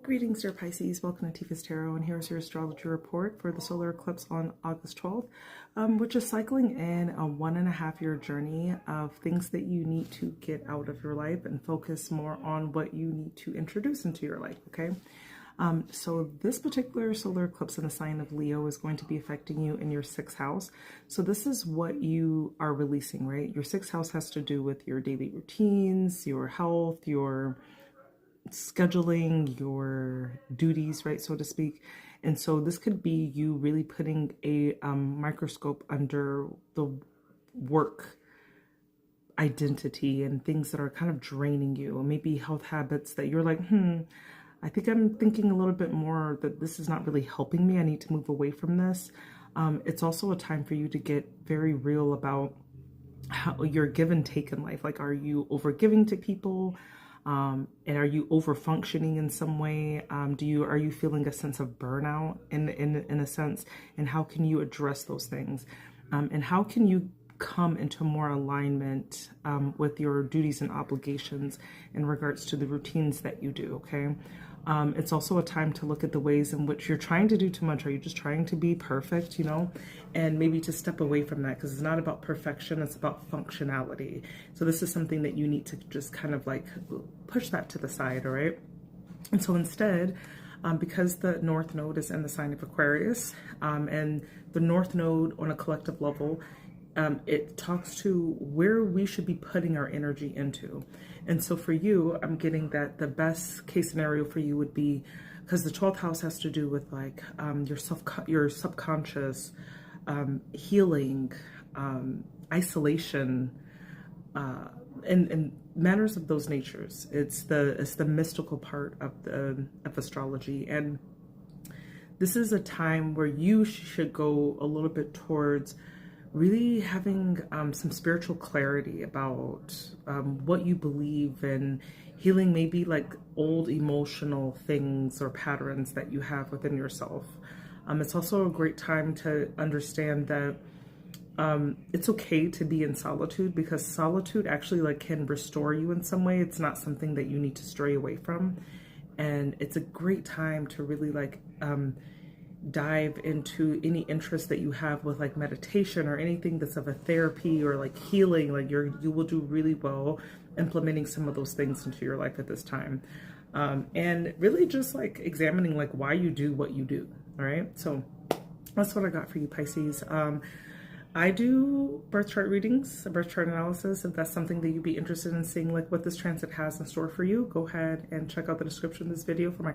Greetings, dear Pisces. Welcome to Tifa's Tarot, and here's your astrology report for the solar eclipse on August 12th, which is cycling in a 1.5-year journey of things that you need to get out of your life and focus more on what you need to introduce into your life, okay? So this particular solar eclipse in the sign of Leo is going to be affecting you in your 6th house. So this is what you are releasing, right? Your 6th house has to do with your daily routines, your health, your scheduling, your duties, right, so to speak. And so this could be you really putting a microscope under the work identity and things that are kind of draining you, or maybe health habits that you're like, I think I'm thinking a little bit more that this is not really helping me. I need to move away from this. It's also a time for you to get very real about how your give and take in life. Like, are you over giving to people? And are you over functioning in some way? Are you feeling a sense of burnout in a sense? And how can you address those things? And how can you come into more alignment with your duties and obligations in regards to the routines that you do, okay? It's also a time to look at the ways in which you're trying to do too much. Are you just trying to be perfect, and maybe to step away from that, because it's not about perfection, it's about functionality. So this is something that you need to just kind of like push that to the side, all right? And so instead, because the North Node is in the sign of Aquarius, and the North Node on a collective level, it talks to where we should be putting our energy into. And so for you, I'm getting that the best case scenario for you would be, because the 12th house has to do with like your subconscious, healing, isolation, and matters of those natures. It's the mystical part of astrology. And this is a time where you should go a little bit towards really having some spiritual clarity about what you believe, and healing maybe like old emotional things or patterns that you have within yourself. It's also a great time to understand that it's okay to be in solitude, because solitude actually like can restore you in some way. It's not something that you need to stray away from. And it's a great time to really like dive into any interest that you have with like meditation or anything that's of a therapy or like healing. Like you will do really well implementing some of those things into your life at this time, and really just like examining like why you do what you do. All right, so that's what I got for you, Pisces. I do birth chart readings, birth chart analysis. If that's something that you'd be interested in seeing, like what this transit has in store for you, go ahead and check out the description of this video for my